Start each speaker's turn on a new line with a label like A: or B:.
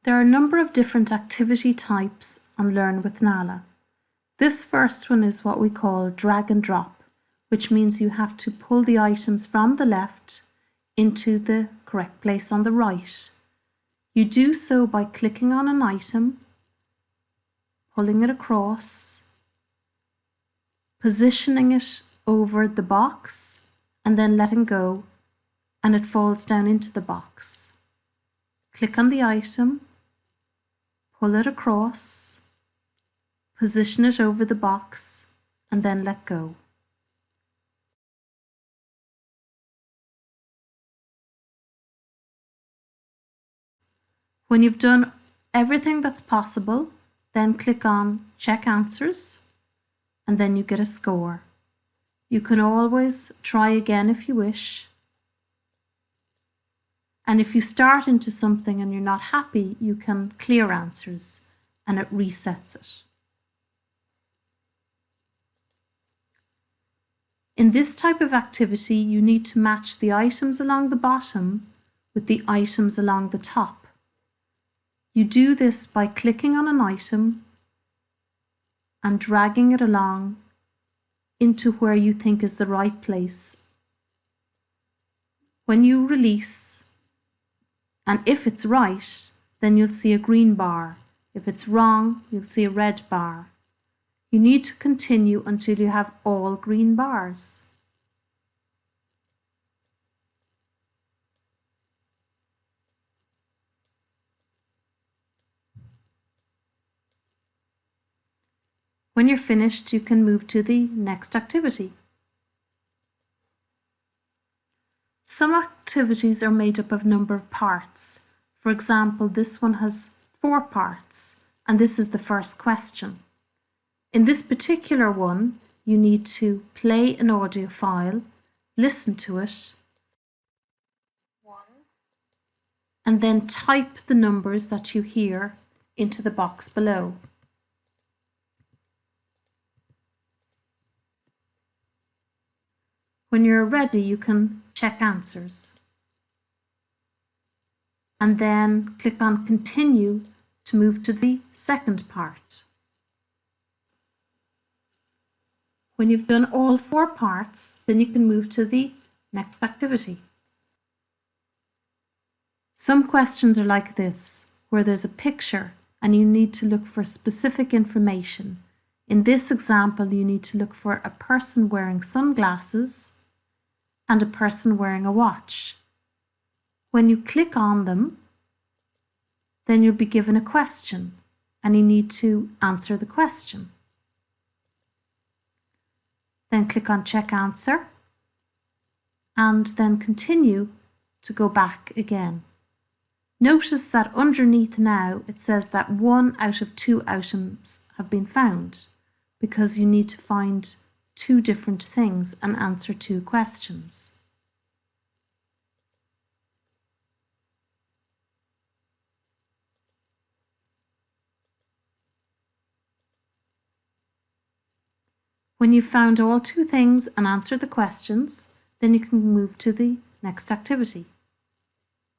A: There are a number of different activity types on Learn with Nala. This first one is what we call drag and drop, which means you have to pull the items from the left into the correct place on the right. You do so by clicking on an item, pulling it across, positioning it over the box, and then letting go, and it falls down into the box. Click on the item, pull it across, position it over the box, and then let go. When you've done everything that's possible, then click on Check Answers, and then you get a score. You can always try again if you wish. And if you start into something and you're not happy, you can clear answers and it resets it. In this type of activity, you need to match the items along the bottom with the items along the top. You do this by clicking on an item and dragging it along into where you think is the right place. When you release, and if it's right, then you'll see a green bar. If it's wrong, you'll see a red bar. You need to continue until you have all green bars. When you're finished, you can move to the next activity. Some activities are made up of a number of parts. For example, this one has 4 parts, and this is the first question. In this particular one, you need to play an audio file, listen to it, and then type the numbers that you hear into the box below. When you're ready, you can check answers. And then click on Continue to move to the second part. When you've done all 4 parts, then you can move to the next activity. Some questions are like this, where there's a picture and you need to look for specific information. In this example, you need to look for a person wearing sunglasses and a person wearing a watch. When you click on them, then you'll be given a question and you need to answer the question. Then click on Check Answer and then continue to go back again. Notice that underneath now it says that 1 out of 2 items have been found because you need to find 2 different things and answer 2 questions. When you've found all 2 things and answered the questions, then you can move to the next activity.